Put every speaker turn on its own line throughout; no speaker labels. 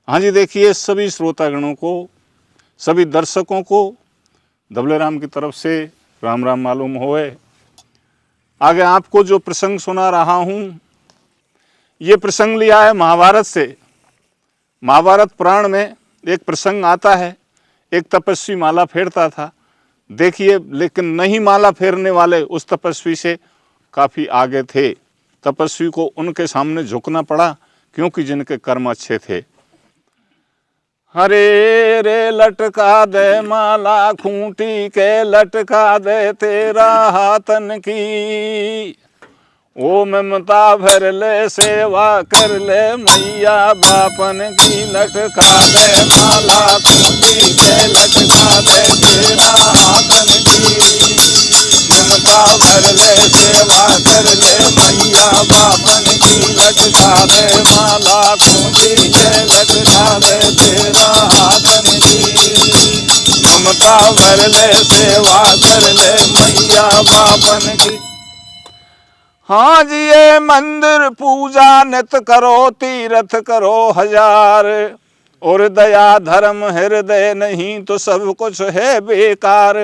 हाँ जी, देखिए सभी श्रोतागणों को, सभी दर्शकों को धबले राम की तरफ से राम राम मालूम होए। आगे आपको जो प्रसंग सुना रहा हूँ, ये प्रसंग लिया है महाभारत से। महाभारत पुराण में एक प्रसंग आता है, एक तपस्वी माला फेरता था। देखिए, लेकिन नहीं माला फेरने वाले उस तपस्वी से काफ़ी आगे थे। तपस्वी को उनके सामने झुकना पड़ा, क्योंकि जिनके कर्म अच्छे थे। हरे रे लटका दे माला खूंटी के, लटका दे तेरा हाथन की। ओ ममता भर ले सेवा कर ले मैया बापन की। लटका दे माला खूंटी के, लटका दे तेरा हाथन की। ममता भर ले सेवा कर ले मैया बापन की। लटका दे माला खूंटी के, लटका दे तेरा हाथन की। ममता भर ले सेवा कर ले मैया बापन की। हाँ जी, ये मंदिर पूजा नित करो, तीर्थ करो हजार। और दया धर्म हृदय नहीं तो सब कुछ है बेकार।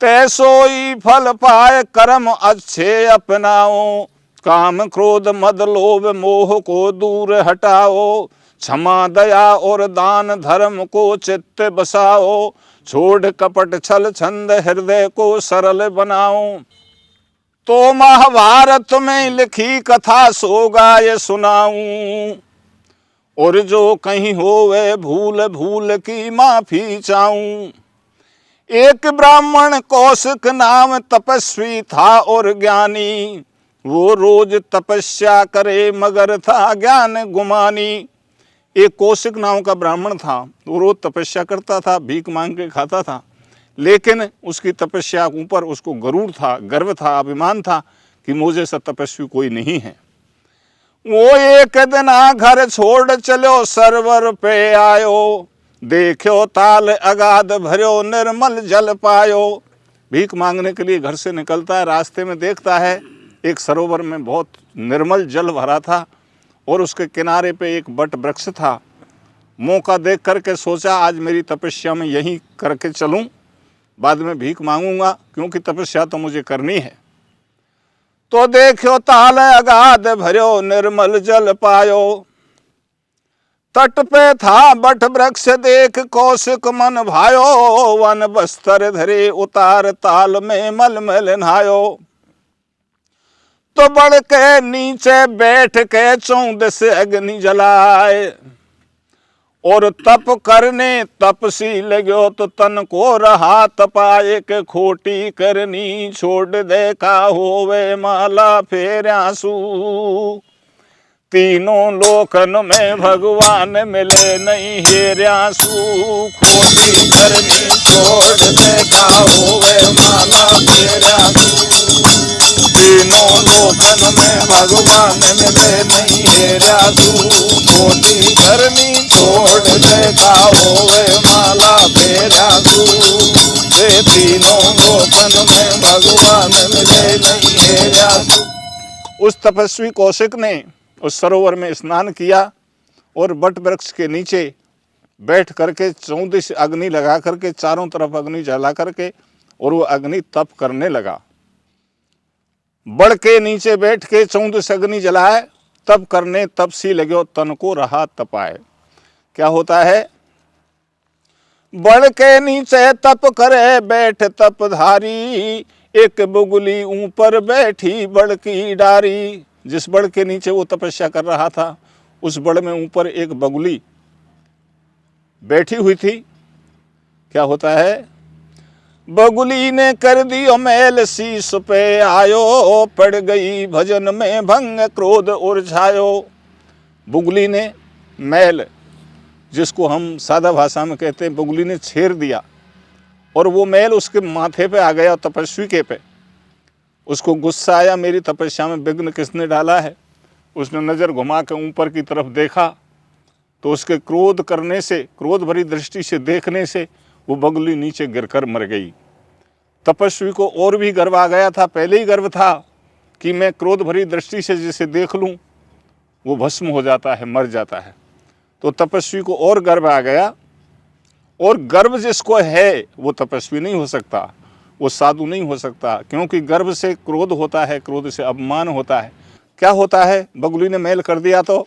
तैसोई फल पाए कर्म अच्छे अपनाओ। काम क्रोध मद लोभ मोह को दूर हटाओ। क्षमा दया और दान धर्म को चित्त बसाओ। छोड़ कपट छल छंद हृदय को सरल बनाओ। तो महाभारत में लिखी कथा सोगाए सुनाऊं। और जो कहीं होवे भूल भूल की माफी चाहूं। एक ब्राह्मण कौशिक नाम तपस्वी था और ज्ञानी। वो रोज तपस्या करे मगर था ज्ञान गुमानी। एक कौशिक नाम का ब्राह्मण था, वो रोज तपस्या करता था, भीख मांग के खाता था। लेकिन उसकी तपस्या ऊपर उसको गरूर था, गर्व था, अभिमान था कि मुझे सा तपस्वी कोई नहीं है। वो एक दिन घर छोड़ चलो सरवर पे आयो। देखो ताल अगाध भरो निर्मल जल पायो। भीख मांगने के लिए घर से निकलता है, रास्ते में देखता है एक सरोवर में बहुत निर्मल जल भरा था और उसके किनारे पे एक बट वृक्ष था। मौका देख करके सोचा आज मेरी तपस्या में यहीं करके चलूं, बाद में भीख मांगूंगा, क्योंकि तपस्या तो मुझे करनी है। तो देखो ताल अगाध भरो निर्मल जल पायो। तट पे था बट वृक्ष देख कौशिक मन भायो। वन बस्तर धरे उतार ताल में मलमल नहायो। तो बढ़ के नीचे बैठ के 14 से अग्नि जलाए। और तप करने तपसी लगो तो तन को रहा तपाए के खोटी करनी छोड़ दे का होवे माला फेरासू। तीनों लोकन में भगवान मिले नहीं हेरासू। खोटी करनी छोड़ दे का होवे माला फेरासू। तीनों लोकन में भगवान मिले नहीं हेरासू। खोटी करनी छोड़ दे का होवे माला फेरासू। वे तीनों लोकन में भगवान मिले नहीं हेरासू। उस तपस्वी कौशिक ने उस सरोवर में स्नान किया और बट वृक्ष के नीचे बैठ करके 14 अग्नि लगा करके चारों तरफ अग्नि जला करके और वो अग्नि तप करने लगा। बड़ के नीचे बैठ के 14 अग्नि जलाए, तप करने तप सी लगे तन को रहा तपाए। क्या होता है? बड़ के नीचे तप करे बैठ तपधारी। एक बुगली ऊपर बैठी बड़ की डारी। जिस बड़ के नीचे वो तपस्या कर रहा था, उस बड़ में ऊपर एक बगुली बैठी हुई थी। क्या होता है? बगुली ने कर दियो मैल शीश पे आयो। पड़ गई भजन में भंग क्रोध उर्झायो। बुगली ने मैल, जिसको हम सादा भाषा में कहते हैं, बुगली ने छेड़ दिया और वो मैल उसके माथे पे आ गया, तपस्वी के पे। उसको गुस्सा आया, मेरी तपस्या में विघ्न किसने डाला है। उसने नज़र घुमा के ऊपर की तरफ देखा तो उसके क्रोध करने से, क्रोध भरी दृष्टि से देखने से वो बगुली नीचे गिरकर मर गई। तपस्वी को और भी गर्व आ गया था, पहले ही गर्व था कि मैं क्रोध भरी दृष्टि से जिसे देख लूँ वो भस्म हो जाता है, मर जाता है। तो तपस्वी को और गर्व आ गया, और गर्व जिसको है वो तपस्वी नहीं हो सकता, वो साधु नहीं हो सकता, क्योंकि गर्व से क्रोध होता है, क्रोध से अपमान होता है। क्या होता है, बगुली ने मेल कर दिया तो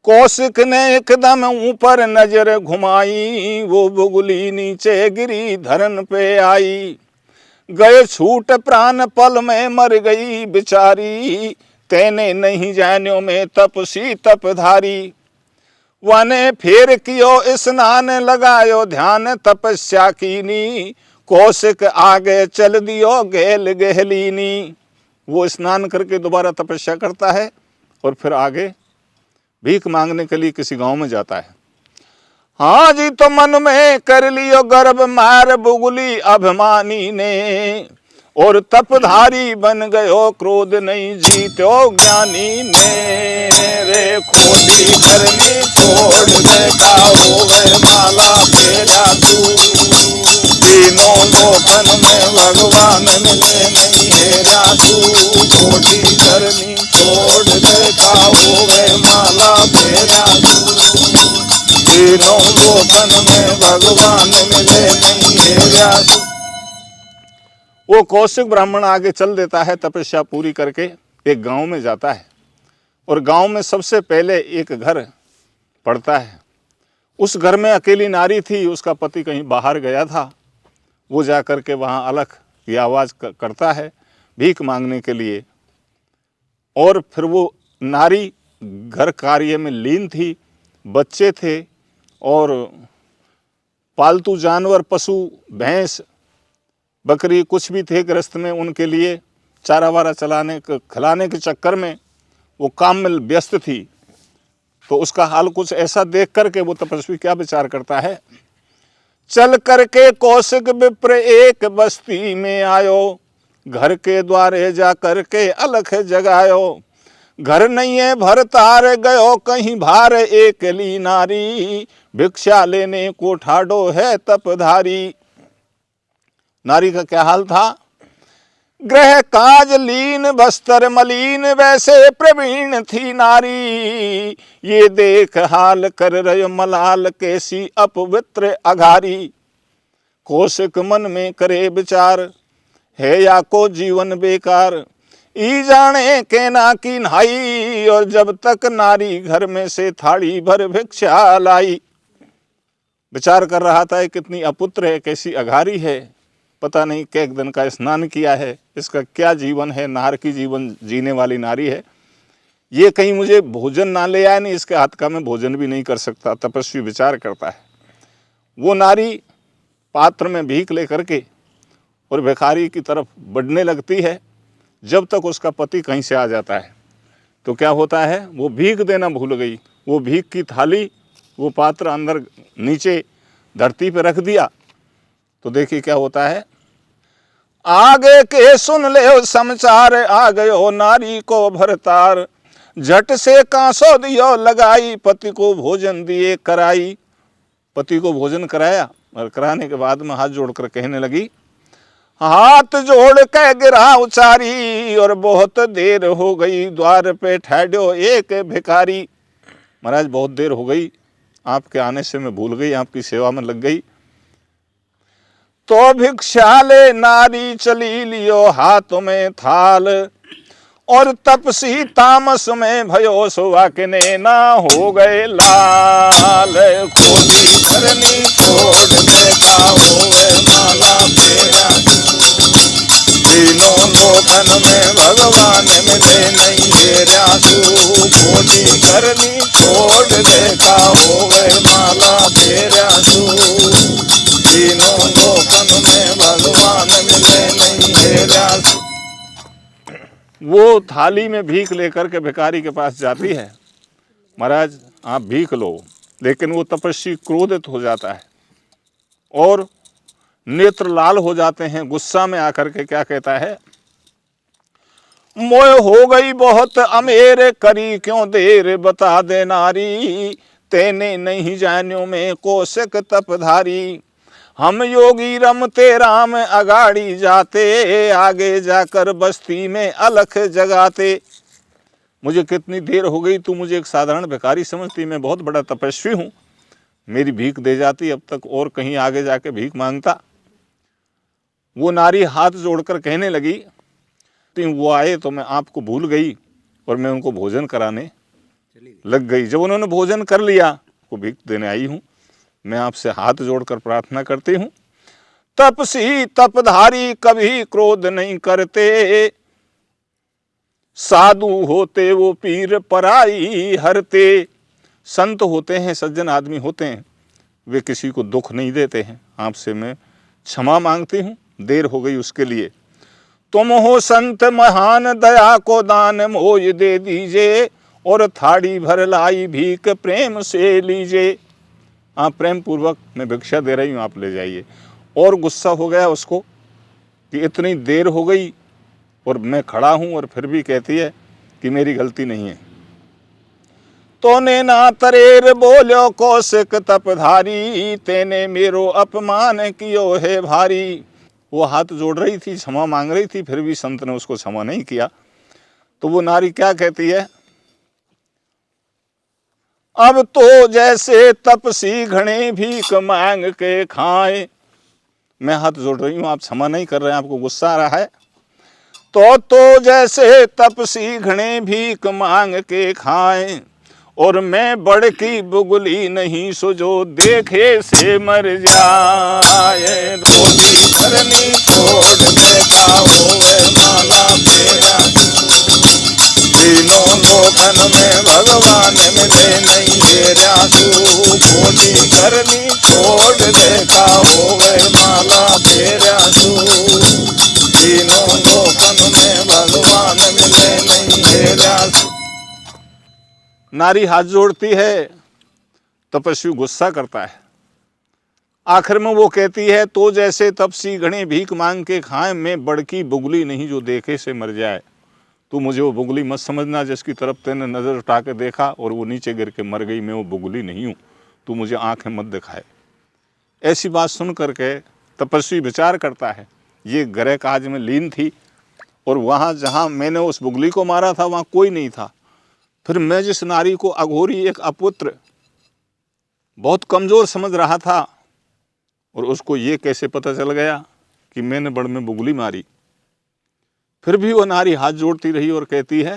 कौशिक ने एकदम ऊपर नजर घुमाई, वो बगुली नीचे गिरी धरन पे आई। गए छूट प्राण पल में मर गई बिचारी, तेने नहीं जान्यो में तपसी तपधारी। वने फेर कियो स्नान लगायो ध्यान तपस्या कीनी, कौशिक आगे चल दियो गेल गहलीनी। वो स्नान करके दोबारा तपस्या करता है और फिर आगे भीख मांगने के लिए किसी गांव में जाता है। हाँ जी, तो मन में कर लियो गर्व मार बुगुली अभिमानी ने, और तपधारी बन गयो क्रोध नहीं जीत्यो ज्ञानी ने। रे खोटी करनी छोड़ दे खाओ वे माला फेरा तू, तीनों लोकन में भगवान मिले नहीं हेरा तू। खोटी करनी छोड़ दे खाओ वे माला फेरा तू, तीनों लोकन में भगवान मिले नहीं हेरा तू। वो कौशिक ब्राह्मण आगे चल देता है, तपस्या पूरी करके एक गांव में जाता है, और गांव में सबसे पहले एक घर पड़ता है। उस घर में अकेली नारी थी, उसका पति कहीं बाहर गया था। वो जा कर के वहाँ अलख की आवाज़ करता है भीख मांगने के लिए, और फिर वो नारी घर कार्य में लीन थी, बच्चे थे, और पालतू जानवर पशु भैंस बकरी कुछ भी थे गृहस्थ में, उनके लिए चारा वारा चलाने खिलाने के चक्कर में वो काम में व्यस्त थी। तो उसका हाल कुछ ऐसा देख करके वो तपस्वी क्या विचार करता है, चल करके कौशिक विप्र एक बस्ती में आयो, घर के द्वारे जा करके अलख जगायो। घर नहीं है भर तार गयो कहीं भार एकली नारी, भिक्षा लेने को ठाडो है तपधारी। नारी का क्या हाल था, ग्रह काज लीन बस्तर मलिन वैसे प्रवीण थी नारी। ये देख हाल कर रहे मलाल कैसी अपवित्र अघारी। कौशिक मन में करे विचार है या को जीवन बेकार, ई जाने के ना की नहाई, और जब तक नारी घर में से थाली भर भिक्षा लाई। विचार कर रहा था कितनी अपुत्र है, कैसी अघारी है, पता नहीं कैक दिन का स्नान किया है, इसका क्या जीवन है, नार की जीवन जीने वाली नारी है, ये कहीं मुझे भोजन ना ले आए, नहीं इसके हाथ का मैं भोजन भी नहीं कर सकता। तपस्वी विचार करता है। वो नारी पात्र में भीख ले करके और भिखारी की तरफ बढ़ने लगती है, जब तक उसका पति कहीं से आ जाता है। तो क्या होता है, वो भीख देना भूल गई, वो भीख की थाली वो पात्र अंदर नीचे धरती पे रख दिया। तो देखिए क्या होता है, आगे के सुन ले समाचार, आ गयो नारी को भरतार। झट से कांसो दियो लगाई, पति को भोजन दिए कराई। पति को भोजन कराया, और कराने के बाद में हाथ जोड़कर कहने लगी, हाथ जोड़ के गिरा उचारी, और बहुत देर हो गई द्वार पे ठहरो एक भिखारी। महाराज बहुत देर हो गई, आपके आने से मैं भूल गई, आपकी सेवा में लग गई। तो भिक्षा ले नारी चली लियो हाथ में थाल, और तपसी तामस में भयो सुवा के ना हो गए लाल। खोटी करनी छोड़ देता होवे माला फेरा, तीनों लोकन में भगवान मिले नहीं हेरा तू। खोटी करनी छोड़ देता होवे माला फेरा तू, तीनों लोकन में भगवान मिले नहीं हेरा तू। वो थाली में भीख लेकर के भिखारी के पास जाती है, महाराज आप भीख लो। लेकिन वो तपस्वी क्रोधित हो जाता है और नेत्र लाल हो जाते हैं। गुस्सा में आकर के क्या कहता है, मोह हो गई बहुत अमेर, करी क्यों देर बता दे नारी। तेने नहीं जान्यो में कौशिक तपधारी, हम योगी रमते राम अगाड़ी जाते, आगे जाकर बस्ती में अलख जगाते। मुझे कितनी देर हो गई, तू मुझे एक साधारण भिखारी समझती, मैं बहुत बड़ा तपस्वी हूँ, मेरी भीख दे जाती, अब तक और कहीं आगे जाके भीख मांगता। वो नारी हाथ जोड़कर कहने लगी, तो वो आए तो मैं आपको भूल गई और मैं उनको भोजन कराने लग गई। जब उन्होंने भोजन कर लिया, वो भीख देने आई हूँ, मैं आपसे हाथ जोड़कर प्रार्थना करती हूँ, तपसी तपधारी कभी क्रोध नहीं करते, साधु होते वो पीर पराई हरते। संत होते हैं, सज्जन आदमी होते हैं, वे किसी को दुख नहीं देते हैं। आपसे मैं क्षमा मांगती हूँ, देर हो गई उसके लिए। तुम हो संत महान, दया को दान मोय दे दीजिए, और थाड़ी भर लाई भीख प्रेम से लीजिए। आप प्रेम पूर्वक मैं भिक्षा दे रही हूँ, आप ले जाइए। और गुस्सा हो गया उसको कि इतनी देर हो गई और मैं खड़ा हूँ और फिर भी कहती है कि मेरी गलती नहीं है। तो ने ना तरेर बोलो कौशिक तपधारी, तेने मेरो अपमान कियो है भारी। वो हाथ जोड़ रही थी, क्षमा मांग रही थी, फिर भी संत ने उसको क्षमा नहीं किया। तो वो नारी क्या कहती है, अब तो जैसे तपसी घणे भीख मांग के खाए। मैं हाथ जोड़ रही हूँ, आप क्षमा नहीं कर रहे हैं, आपको गुस्सा आ रहा है। तो जैसे तपसी घणे भीख मांग के खाए, और मैं बड़ की बुगली नहीं सो जो देखे से मर जाए। रोटी करनी छोड़ देता होवे माला फेरा, तीनों लोकन में भगवान मिले नहीं हेरा सू। रोटी करनी छोड़ देता होवे माला फेरा सू, तीनों लोकन में भगवान मिले नहीं हेरा सू। नारी हाथ जोड़ती है, तपस्वी गुस्सा करता है। आखिर में वो कहती है, तो जैसे तपसी घणे भीख मांग के खाए, मैं बड़की बुगली नहीं जो देखे से मर जाए। तू मुझे वो बुगली मत समझना जिसकी तरफ तेने नजर उठा के देखा और वो नीचे गिर के मर गई। मैं वो बुगली नहीं हूँ, तू मुझे आंखें मत दिखाए। ऐसी बात सुन करके तपस्वी विचार करता है, ये गृह काज में लीन थी और वहाँ जहाँ मैंने उस बुगली को मारा था वहाँ कोई नहीं था। फिर मैं जिस नारी को अघोरी, एक अपुत्र, बहुत कमज़ोर समझ रहा था, और उसको ये कैसे पता चल गया कि मैंने बड़ में बुगली मारी। फिर भी वो नारी हाथ जोड़ती रही और कहती है,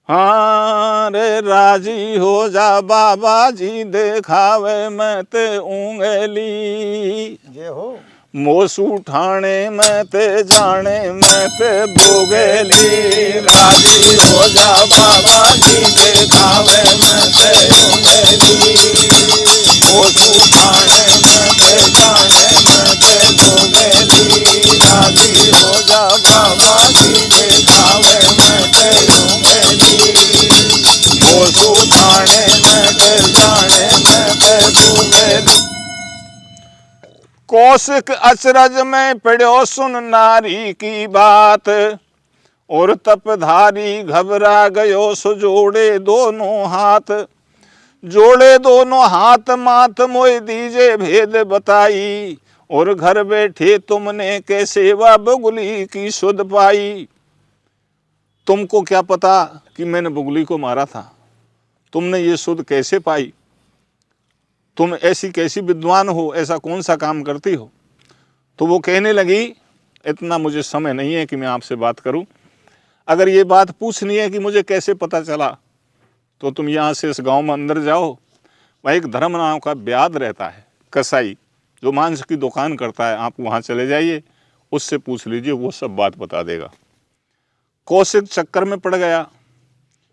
हाँ रे राजी हो जा बाबा जी, देखावे मैं ते ऊँगली।
जय हो।
मोसू ठाणे में ते जाने में ते बोगेली। राजी हो जा बाबा जी, देखावे में ते ऊँगली। मोसू ठाणे में ते जाने में ते बोगेली। राजी हो जा बाबा जी, देखावे में ते ऊँगली। मोसू ठाणे में ते जाने में ते बोगेली। कौशिक अचरज में पड़ो सुन नारी की बात, और तपधारी घबरा गयो सो जोड़े दोनों हाथ। जोड़े दोनों हाथ मात मोय दीजे भेद बताई, और घर बैठे तुमने कैसे वा बुगली की सुध पाई। तुमको क्या पता कि मैंने बुगली को मारा था, तुमने ये सुध कैसे पाई? तुम ऐसी कैसी विद्वान हो, ऐसा कौन सा काम करती हो? तो वो कहने लगी, इतना मुझे समय नहीं है कि मैं आपसे बात करूं। अगर ये बात पूछनी है कि मुझे कैसे पता चला, तो तुम यहाँ से इस गांव में अंदर जाओ, वहाँ एक धर्म नाम का ब्याद रहता है, कसाई, जो मांस की दुकान करता है। आप वहाँ चले जाइए, उससे पूछ लीजिए, वो सब बात बता देगा। कौशिक चक्कर में पड़ गया,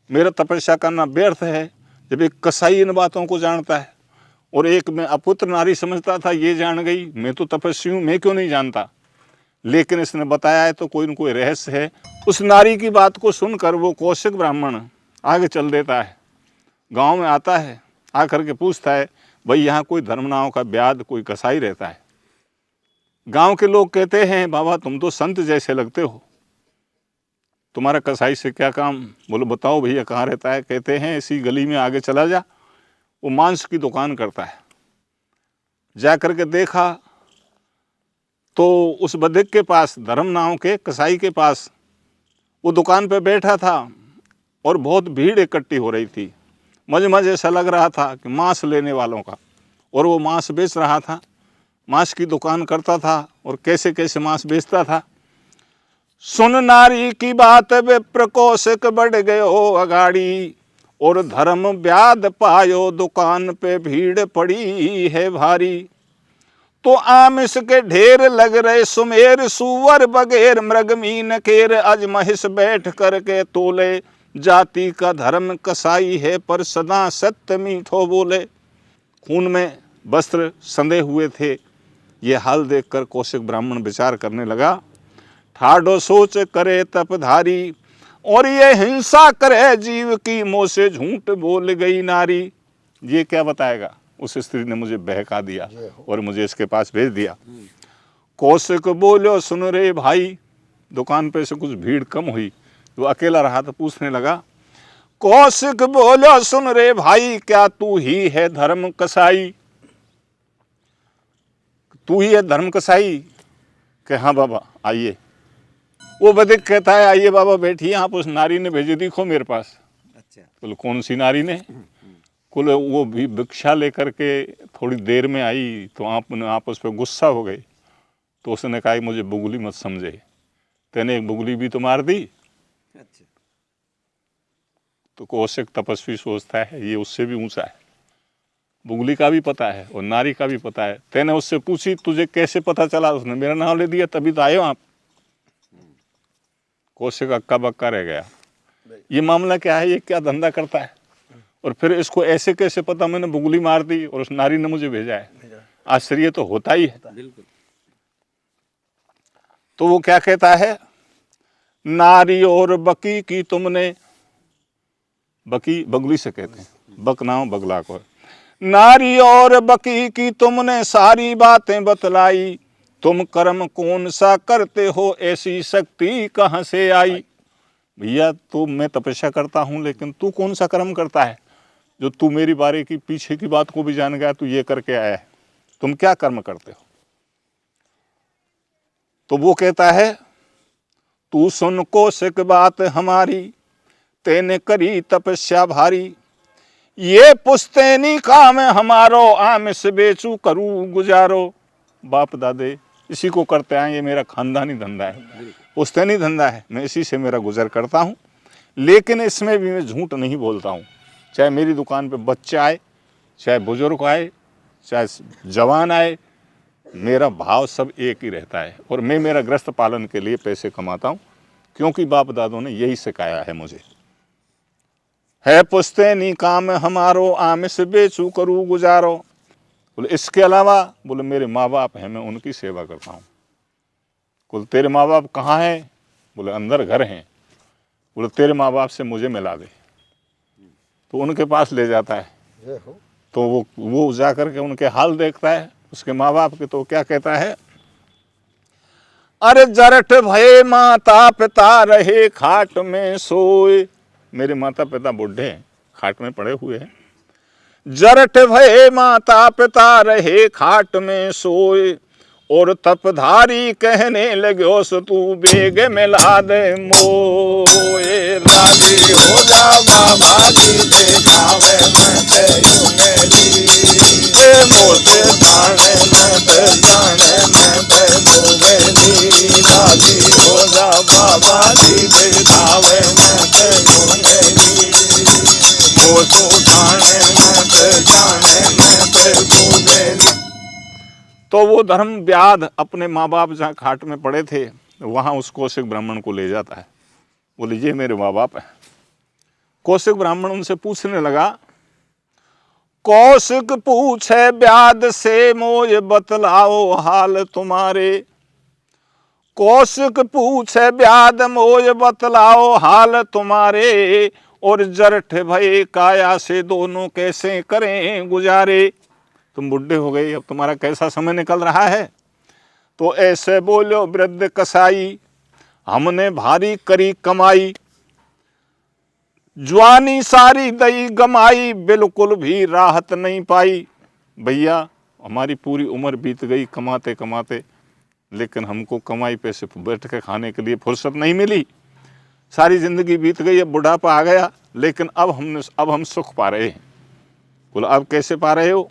मेरा तपस्या करना व्यर्थ है जब एक कसाई इन बातों को जानता है, और एक मैं अपुत्र नारी समझता था, ये जान गई। मैं तो तपस्वी हूँ, मैं क्यों नहीं जानता? लेकिन इसने बताया है तो कोई न कोई रहस्य है। उस नारी की बात को सुनकर वो कौशिक ब्राह्मण आगे चल देता है, गांव में आता है, आकर के पूछता है, भाई यहाँ कोई धर्मनाव का ब्याद, कोई कसाई रहता है? गांव के लोग कहते हैं, बाबा तुम तो संत जैसे लगते हो, तुम्हारा कसाई से क्या काम? बोलो बताओ भैया कहाँ रहता है? कहते हैं इसी गली में आगे चला जा, वो मांस की दुकान करता है। जा करके देखा तो उस बधिक के पास, धर्म नाम के कसाई के पास, वो दुकान पे बैठा था और बहुत भीड़ इकट्ठी हो रही थी। मुझे ऐसा लग रहा था कि मांस लेने वालों का, और वो मांस बेच रहा था, मांस की दुकान करता था और कैसे कैसे मांस बेचता था। सुन नारी की बात विप्र कौशिक बढ़ गयो अगाड़ी, और धर्म व्याध पायो दुकान पे भीड़ पड़ी है भारी। तो आमिष के ढेर लग रहे सुमेर सुअर बगैर मृगमीन केर, अज महिष बैठ करके तोले, जाति का धर्म कसाई है पर सदा सत्य मीठो बोले। खून में वस्त्र संधे हुए थे। ये हाल देखकर कौशिक ब्राह्मण विचार करने लगा, ठाडो सोच करे तपधारी, और ये हिंसा करे जीव की, मुँह से झूठ बोल गई नारी। ये क्या बताएगा, उस स्त्री ने मुझे बहका दिया और मुझे इसके पास भेज दिया। कौशिक बोलो सुन रे भाई, दुकान पे से कुछ भीड़ कम हुई, वो अकेला रहा तो पूछने लगा, कौशिक बोलो सुन रे भाई, क्या तू ही है धर्म कसाई? तू ही है धर्म कसाई? कि हाँ बाबा आइए। वो बदिक कहता है, आइए बाबा बैठिए, आप उस नारी ने भेजी देखो मेरे पास। अच्छा, बोले कौन सी नारी ने? कुल वो भी भिक्षा लेकर के थोड़ी देर में आई, तो आप उस पर गुस्सा हो गए। तो उसने कहा मुझे बुगली मत समझे, तेने एक बुगली भी तो मार दी। अच्छा। तो कौशिक तपस्वी सोचता है ये उससे भी ऊंचा है, बुगली का भी पता है और नारी का भी पता है। तेने उससे पूछी तुझे कैसे पता चला? उसने मेरा नाम ले दिया तभी तो आए हो आप। कौशिक अक्का बक्का रह गया, ये मामला क्या है, ये क्या धंधा करता है, और फिर इसको ऐसे कैसे पता मैंने बुगली मार दी और उस नारी ने मुझे भेजा है? आश्चर्य तो होता ही है। तो वो क्या कहता है, नारी और बकी की तुमने, बकी बगली से कहते हैं, बक नाम बगला को, नारी और बकी की तुमने सारी बातें बतलाई, तुम कर्म कौन सा करते हो, ऐसी शक्ति कहाँ से आई? भैया तो मैं तपस्या करता हूँ, लेकिन तू कौन सा कर्म करता है जो तू मेरी बारे की पीछे की बात को भी जान गया, तू ये करके आया है, तुम क्या कर्म करते हो? तो वो कहता है, तू सुन कौशिक बात हमारी, तेने करी तपस्या भारी, ये पुश्तैनी काम हमारो, आमिष बेचू करूँ गुजारो। बाप दादे इसी को करते आए, ये मेरा खानदानी धंधा है, पुश्तैनी धंधा है, मैं इसी से मेरा गुजर करता हूँ। लेकिन इसमें भी मैं झूठ नहीं बोलता हूँ। चाहे मेरी दुकान पे बच्चे आए, चाहे बुजुर्ग आए, चाहे जवान आए, मेरा भाव सब एक ही रहता है। और मैं मेरा गृहस्थ पालन के लिए पैसे कमाता हूँ, क्योंकि बाप दादों ने यही सिखाया है मुझे। है पुश्तैनी काम हमारो, आमिष बेचू करूँ गुजारो। बोले इसके अलावा, बोले मेरे माँ बाप हैं, मैं उनकी सेवा करता हूँ। बोले तेरे माँ बाप कहाँ हैं? बोले अंदर घर हैं। बोले तेरे माँ बाप से मुझे मिला दे। तो उनके पास ले जाता है, तो वो जा कर के उनके हाल देखता है उसके माँ बाप के। तो क्या कहता है, अरे जरठ भये माता पिता रहे खाट में सोए। मेरे माता पिता बूढ़े हैं, खाट में पड़े हुए हैं। जरठ भये माता पिता रहे खाट में सोए, और तपधारी कहने लग्यो सो तू बेग मिला दे मोए। राजी हो जा बाबा जी देखावे मैं तेरू मेरी, मोते थाने में ते जाने में ते मोवेली। राजी हो जा बाबा जी देखावे मैं तेरू मेरी, मोतो थाने में ते जाने में ते मोवेली। तो वो धर्म व्याध अपने माँ बाप जहाँ खाट में पड़े थे, वहाँ उस कौशिक ब्राह्मण को ले जाता है। बोले ये मेरे माँ बाप हैं। कौशिक ब्राह्मण उनसे पूछने लगा, कौशिक पूछे व्याध से मोय बतलाओ हाल तुम्हारे। कौशिक पूछे व्याध मोय बतलाओ हाल तुम्हारे, और जरठ भये काया से दोनों कैसे करें गुजारे। तुम बुढ़े हो गए, अब तुम्हारा कैसा समय निकल रहा है? तो ऐसे बोलो वृद्ध कसाई, हमने भारी करी कमाई, जवानी सारी दई गमाई, बिल्कुल भी राहत नहीं पाई। भैया हमारी पूरी उम्र बीत गई कमाते कमाते, लेकिन हमको कमाई पैसे बैठ के खाने के लिए फुर्सत नहीं मिली। सारी जिंदगी बीत गई, अब बुढ़ापा आ गया, लेकिन अब हम सुख पा रहे हैं। बोलो अब कैसे पा रहे हो?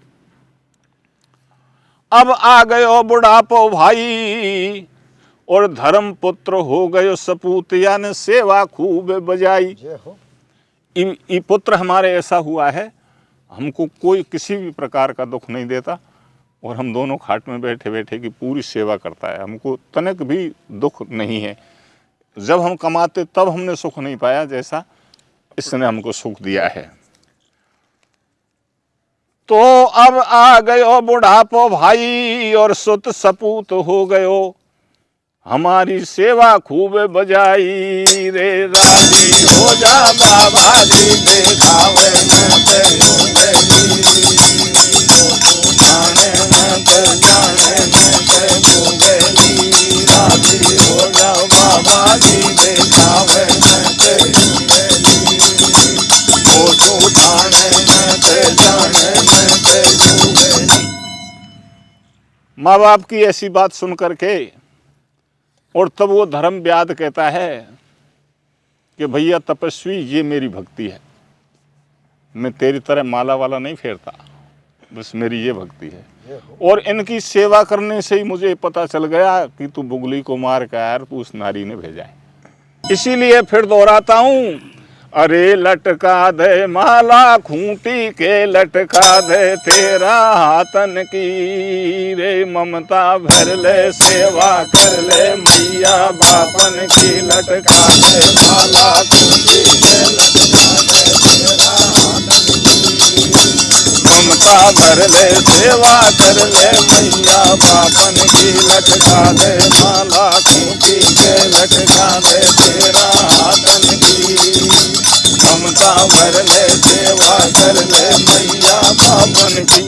अब आ गयो बुढ़ापो भाई, और धर्म पुत्र हो गयो सपूत, यानी सेवा खूब बजाई। ई पुत्र हमारे ऐसा हुआ है, हमको कोई किसी भी प्रकार का दुख नहीं देता, और हम दोनों खाट में बैठे बैठे की पूरी सेवा करता है, हमको तनिक भी दुख नहीं है। जब हम कमाते तब हमने सुख नहीं पाया, जैसा इसने हमको सुख दिया है। तो अब आ गयो बुढ़ापो भाई, और सुत सपूत हो गयो, हमारी सेवा खूब बजाई रे। राजी हो जा बाबा जी, देखावे में ते जाने में ते जाने में ते भूगेली। राजी हो जा बाबा जी, देखावे में ते जाने में ते जाने में ते भूगेली। माँ बाप की ऐसी बात सुन करके, और तब वो धर्म व्याध कहता है कि भैया तपस्वी, ये मेरी भक्ति है, मैं तेरी तरह माला वाला नहीं फेरता, बस मेरी ये भक्ति है। और इनकी सेवा करने से ही मुझे पता चल गया कि तू बुगली को मार कर यार, तू उस नारी ने भेजा है। इसीलिए फिर दोहराता हूँ, अरे लटका दे माला खूंटी के, लटका दे तेरा हाथन की रे। ममता भर ले, सेवा कर ले मैया बापन की, लटका दे माला खूंटी के, लटका दे तेरा हाथन की। ममता भर ले, सेवा कर ले मैया बापन की, लटका दे माला खूंटी के, लटका दे तेरा हाथन की। ममता भर ले, सेवा कर ले मैया बापन की।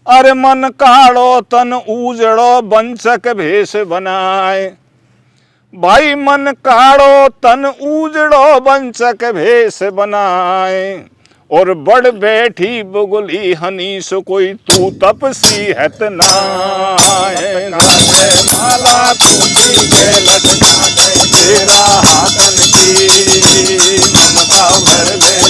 अरे मन काढ़ो तन उजड़ो, वंचक भेष बनाए भाई। मन काढ़ो तन उजड़ो, वंचक भेष बनाए, और बढ़ बैठी बुगली हनीस, कोई तू तपसी हत नाए। माला खूंटी के, लटका दे तेरा हाथन की। ममता भर ले,